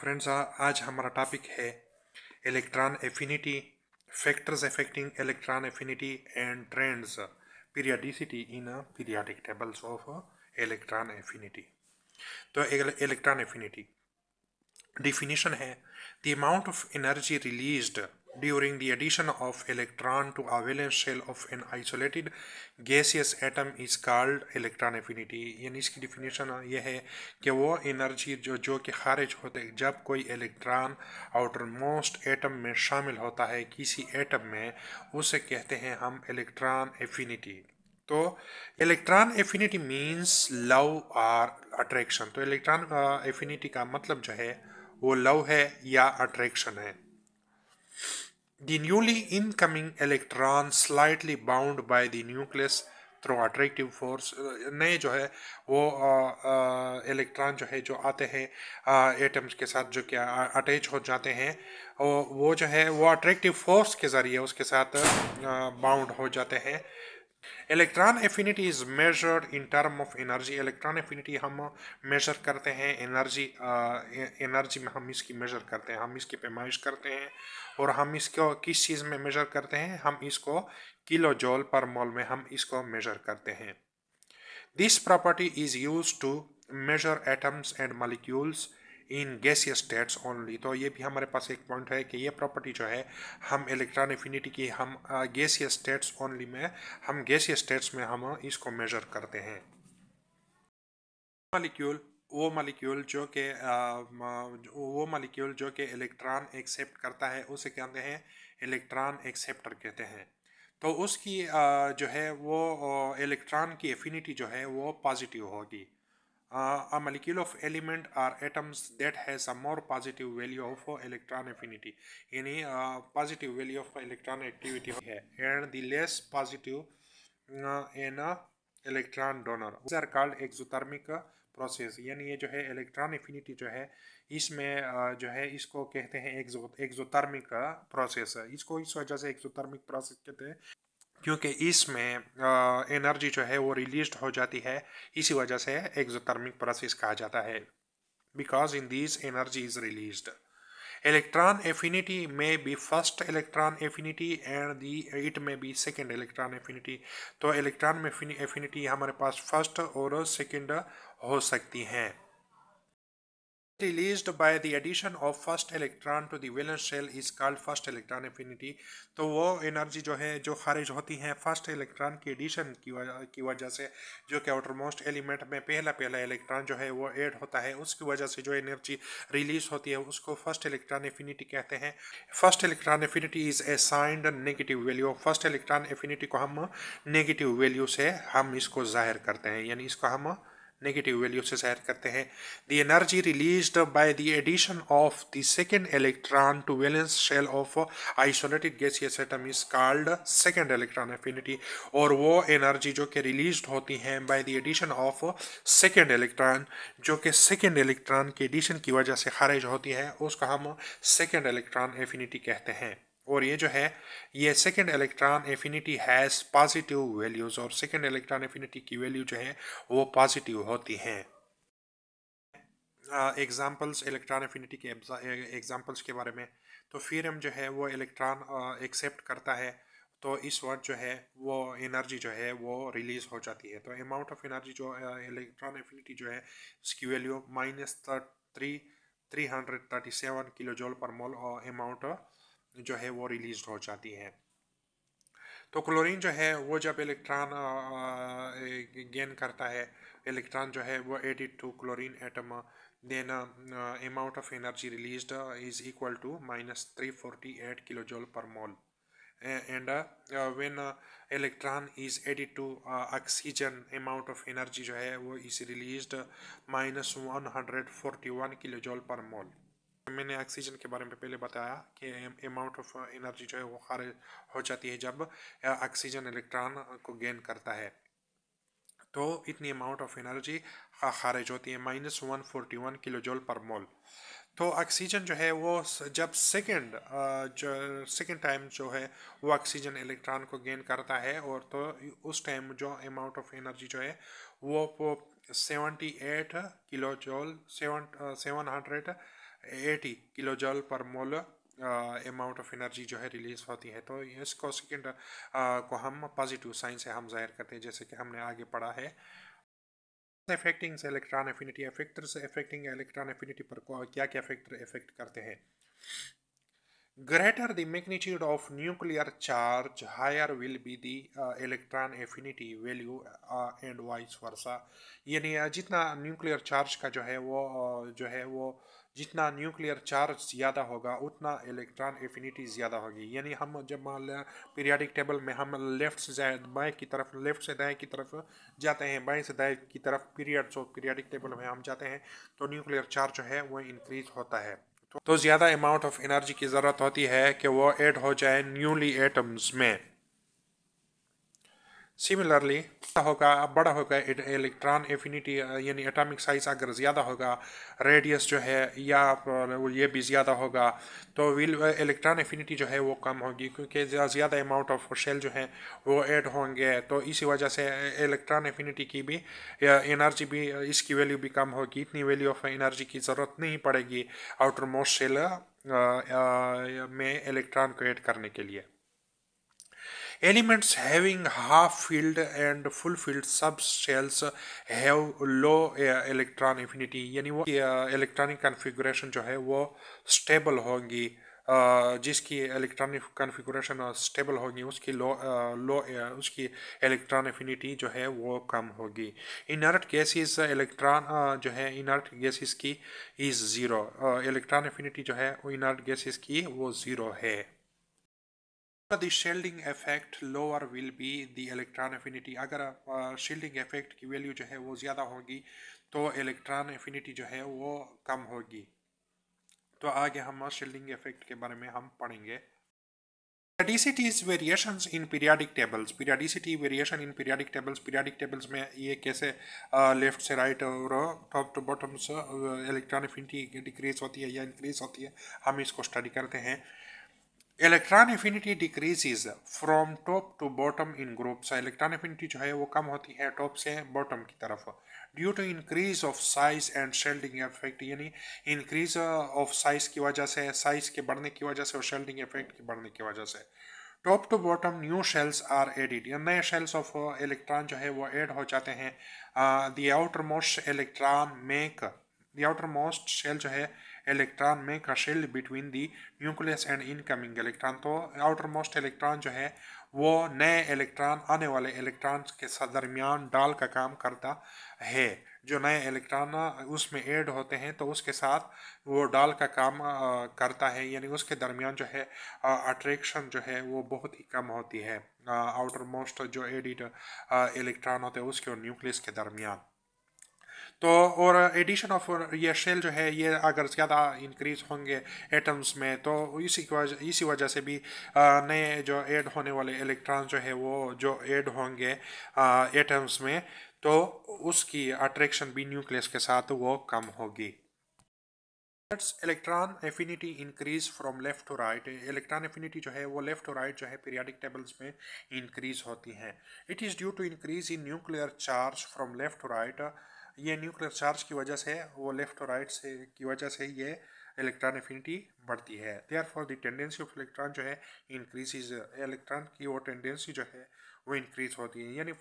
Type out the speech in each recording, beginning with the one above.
Friends, आज हमारा topic है electron affinity, factors affecting electron affinity and trends, periodicity in periodic tables of electron affinity. तो electron affinity definition है the amount of energy released during the addition of electron to a valence shell of an isolated gaseous atom is called electron affinity। यानी इसकी definition ये है कि वो energy जो कि खारिज होते है जब कोई इलेक्ट्रॉन आउटर मोस्ट एटम में शामिल होता है किसी एटम में, उसे कहते हैं हम इलेक्ट्रॉन एफिनिटी। तो इलेक्ट्रॉन एफिनिटी मींस लव और अट्रैक्शन। तो इलेक्ट्रॉन एफिनिटी का मतलब जो है वो लव है या अट्रैक्शन है। The newly incoming electron slightly bound by the nucleus through attractive force। नए जो है वो इलेक्ट्रॉन जो है जो आते हैं एटम्स के साथ जो क्या अटैच हो जाते हैं, वो जो है वो अट्रैक्टिव फोर्स के ज़रिए उसके साथ बाउंड हो जाते हैं। Electron affinity is measured in term of energy. Electron affinity हम मेजर करते हैं एनर्जी में हम इसकी मेजर करते हैं, हम इसकी पैमाइश करते हैं। और हम इसको किस चीज़ में मेजर करते हैं? हम इसको किलो जॉल पर मोल में हम इसको मेजर करते हैं। This property is use to measure atoms and molecules in gaseous states only. तो ये भी हमारे पास एक पॉइंट है कि ये प्रॉपर्टी जो है हम इलेक्ट्रॉन एफिनिटी की हम गैसियस स्टेट्स ओनली में, हम गैसियस स्टेट्स में हम इसको मेजर करते हैं। वो मॉलिक्यूल जो कि इलेक्ट्रॉन एक्सेप्ट करता है उसे कहते हैं इलेक्ट्रॉन एक्सेप्टर कहते हैं। तो उसकी जो है वो इलेक्ट्रॉन की एफिनिटी जो है वो पॉजिटिव होगी। A molecule of element or atoms that has a more positive value of electron affinity, यानी positive value of electron activity है, and the less positive in a electron donor, these are called exothermic process। यानी ये जो है electron affinity जो है इसमें जो है इसको कहते हैं एक्सोथर्मिक प्रोसेस। इसको इस वजह से एक्सोथर्मिक प्रोसेस कहते हैं क्योंकि इसमें एनर्जी जो है वो रिलीज हो जाती है, इसी वजह से एक्सोथर्मिक प्रोसेस कहा जाता है। Because in this energy is released. Electron affinity में बी फर्स्ट इलेक्ट्रॉन एफिनिटी एंड इट में बी सेकेंड इलेक्ट्रॉन एफिनिटी। तो इलेक्ट्रॉन में एफिनिटी हमारे पास फर्स्ट और सेकेंड हो सकती हैं। Released by the addition of first electron to the valence shell is called first electron affinity। तो वो एनर्जी जो है जो खारिज होती है फर्स्ट इलेक्ट्रॉन की एडिशन की वजह से, जो कि आउटर मोस्ट एलिमेंट में पहला इलेक्ट्रॉन जो है वो ऐड होता है, उसकी वजह से जो एनर्जी रिलीज होती है उसको फर्स्ट इलेक्ट्रॉन एफिनिटी कहते हैं। First electron affinity is assigned negative value. First electron affinity को हम नेगेटिव वैल्यू से हम इसको जाहिर करते हैं, यानी इसको हम नेगेटिव वैल्यू से जाहिर करते हैं। The energy released by the addition of the second electron to valence shell of isolated gaseous atom is called second electron affinity. और वो एनर्जी जो कि रिलीज्ड होती हैं by the addition of second electron, जो कि सेकेंड इलेक्ट्रॉन के addition की वजह से खारिज होती है, उसको हम सेकेंड इलेक्ट्रॉन एफिनिटी कहते हैं। और ये जो है ये second electron affinity has positive values, और सेकेंड इलेक्ट्रॉन एफिनिटी की वैल्यू जो है वो पॉजिटिव होती हैं। एग्जाम्पल्स इलेक्ट्रॉन एफिनिटी के एग्जाम्पल्स के बारे में, तो फिर हम जो है वो इलेक्ट्रॉन एक्सेप्ट करता है तो इस वक्त जो है वो एनर्जी जो है वो रिलीज हो जाती है। तो अमाउंट ऑफ एनर्जी जो इलेक्ट्रॉन एफिनिटी जो है उसकी वैल्यू -337 किलो जूल पर मोल और अमाउंट जो है वो रिलीज हो जाती है। तो क्लोरीन जो है वो जब इलेक्ट्रॉन गेन करता है, इलेक्ट्रॉन जो है वो added to chlorine atom, then amount of energy released is equal to -348 kilojoule per mole। And when electron is added to oxygen, amount of energy जो है वो is released -141 kilojoule per mole। मैंने oxygen के बारे में पहले बताया कि अमाउंट ऑफ एनर्जी जो है वो खारिज हो जाती है जब ऑक्सीजन इलेक्ट्रॉन को गेन करता है, तो इतनी अमाउंट ऑफ एनर्जी खारिज होती है -141 किलो जूल पर मोल। तो ऑक्सीजन जो है वो जब सेकेंड टाइम जो है वो ऑक्सीजन इलेक्ट्रॉन को गेन करता है, और तो उस टाइम जो अमाउंट ऑफ एनर्जी जो है वो 78 किलो जूल 700 80 किलो जॉल पर मोल अमाउंट ऑफ एनर्जी जो है रिलीज होती है। तो इसको सेकेंड को हम पॉजिटिव साइन से हम जाहिर करते हैं, जैसे कि हमने आगे पढ़ा है। Affecting electron affinity, factors affecting electron affinity पर क्या क्या फैक्टर इफेक्ट करते हैं। Greater the magnitude of nuclear charge, higher will be the electron affinity value and vice versa। यानी जितना न्यूक्लियर चार्ज का जो है वो जितना न्यूक्लियर चार्ज ज़्यादा होगा उतना इलेक्ट्रॉन एफिनिटी ज़्यादा होगी। यानी हम जब मान लें पीरियाडिक टेबल में हम लेफ्ट से बाएं की तरफ, लेफ्ट से दाएं की तरफ जाते हैं, बाएं से दाएं की तरफ पीरियाडिक टेबल में हम जाते हैं, तो न्यूक्लियर चार्ज जो है वो इंक्रीज होता है। तो ज़्यादा अमाउंट ऑफ एनर्जी की ज़रूरत होती है कि वो ऐड हो जाए न्यूली एटम्स में। सिमिलरली बड़ा होगा इलेक्ट्रॉन एफिनिटी, यानी एटॉमिक साइज अगर ज़्यादा होगा, रेडियस जो है या ये भी ज़्यादा होगा, तो विल इलेक्ट्रॉन एफिनिटी जो है वो कम होगी, क्योंकि ज़्यादा अमाउंट ऑफ शेल जो है वो ऐड होंगे। तो इसी वजह से इलेक्ट्रॉन एफिनिटी की भी एनर्जी भी, इसकी वैल्यू भी कम होगी। इतनी वैल्यू ऑफ एनर्जी की ज़रूरत नहीं पड़ेगी आउटर मोस्ट शेल में इलेक्ट्रॉन को ऐड करने के लिए। Elements having half-filled and full-filled subshells have low electron affinity, यानी वो इलेक्ट्रॉनिक कन्फिगुरेशन जो है वो स्टेबल होगी। जिसकी इलेक्ट्रॉनिक कन्फिगुरेशन स्टेबल होगी उसकी उसकी इलेक्ट्रॉन एफिनिटी जो है वो कम होगी। इनर्ट गैसेस इलेक्ट्रॉन जो है इनर्ट गैसेस की इज ज़ीरो, इलेक्ट्रॉन एफिनिटी जो है वो इनर्ट गैसेस की वो ज़ीरो है। The shielding effect lower will be the electron affinity। अगर shielding effect की वैल्यू जो है वो ज़्यादा होगी तो इलेक्ट्रॉन एफिनिटी जो है वो कम होगी। तो आगे हम shielding effect के बारे में हम पढ़ेंगे। Periodicity is variations in periodic tables। Periodicity variation in periodic tables, periodic tables में ये कैसे लेफ्ट से राइट और टॉप टू बॉटम से इलेक्ट्रॉन एफिनिटी डिक्रीज होती है या इंक्रीज होती है, हम इसको स्टडी करते हैं। Electron affinity decreases from top to bottom in groups. Electron affinity जो है वो कम होती है टॉप से बॉटम की तरफ, due to increase of size and shielding effect. यानी इंक्रीज ऑफ साइज की वजह से, साइज के बढ़ने की वजह से और शेल्डिंग इफेक्ट के बढ़ने की वजह से। Top to bottom new shells are added, या नए शेल्स ऑफ इलेक्ट्रॉन जो है वो ऐड हो जाते हैं। The outermost electron make, the outermost shell जो है electron make a shield between the nucleus and incoming electron. तो आउटर मोस्ट इलेक्ट्रॉन जो है वो नए इलेक्ट्रॉन आने वाले इलेक्ट्रॉन के दरमियान डाल का काम करता है। जो नए इलेक्ट्रॉन उसमें ऐड होते हैं तो उसके साथ वो डाल का काम करता है, यानी उसके दरमियान जो है अट्रैक्शन जो है वो बहुत ही कम होती है आउटर मोस्ट जो एडिड इलेक्ट्रॉन होते हैं उसके और न्यूक्लियस के दरमियान। तो और एडिशन ऑफ ये शेल जो है ये अगर ज़्यादा इंक्रीज होंगे एटम्स में तो इसी वजह से भी नए जो ऐड होने वाले इलेक्ट्रॉन जो है वो जो ऐड होंगे एटम्स में, तो उसकी अट्रैक्शन भी न्यूक्लियस के साथ वो कम होगी। Electron affinity increase from left to right. Electron affinity जो है वो लेफ्ट टू राइट जो है पीरियाडिक टेबल्स में इंक्रीज होती है। It is due to increase in nuclear charge from left to right. ये न्यूक्लियर चार्ज की वजह से, वो लेफ्ट टू राइट से की वजह से ये इलेक्ट्रॉन एफिनिटी बढ़ती है। Therefore the tendency of electron जो है इंक्रीजेज, इलेक्ट्रॉन की वो टेंडेंसी जो है वो इंक्रीज होती है। यानी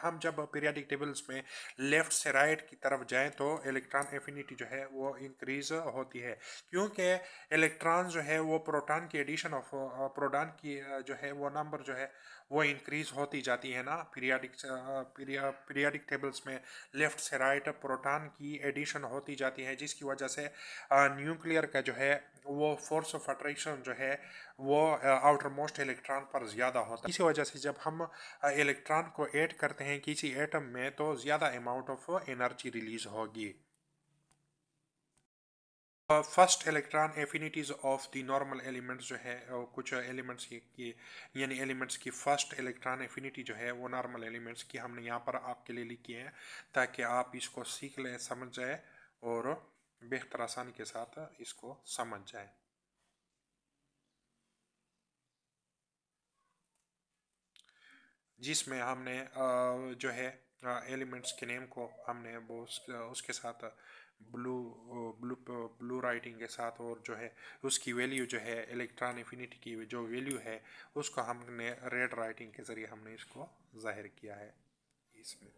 हम जब पीरियाडिक टेबल्स में लेफ्ट से राइट की तरफ जाएं तो इलेक्ट्रॉन एफिनिटी जो है वो इंक्रीज होती है, क्योंकि इलेक्ट्रॉन जो है वो प्रोटॉन की एडिशन ऑफ प्रोटॉन की जो है वो नंबर जो है वो इंक्रीज होती जाती है ना पीरियाडिक टेबल्स में। लेफ्ट से राइट प्रोटॉन की एडिशन होती जाती है, जिसकी वजह से न्यूक्लियर का जो है वो फोर्स ऑफ अट्रैक्शन जो है वो आउटर मोस्ट इलेक्ट्रॉन पर ज़्यादा होता है। इसी वजह से जब हम इलेक्ट्रॉन को ऐड करते हैं किसी एटम में तो ज़्यादा अमाउंट ऑफ एनर्जी रिलीज होगी। First electron affinities of the normal elements जो है कुछ एलिमेंट्स की यानी एलिमेंट्स की फर्स्ट इलेक्ट्रॉन एफिनिटी जो है वो नॉर्मल एलिमेंट्स की हमने यहाँ पर आपके लिए लिखी है ताकि आप इसको सीख लें, समझ जाए और बेहतर आसानी के साथ इसको समझ जाए। जिसमें हमने जो है एलिमेंट्स के नेम को हमने वो उसके साथ ब्लू ब्लू ब्लू राइटिंग के साथ, और जो है उसकी वैल्यू जो है इलेक्ट्रॉन एफिनिटी की जो वैल्यू है उसको हमने रेड राइटिंग के ज़रिए हमने इसको जाहिर किया है इसमें।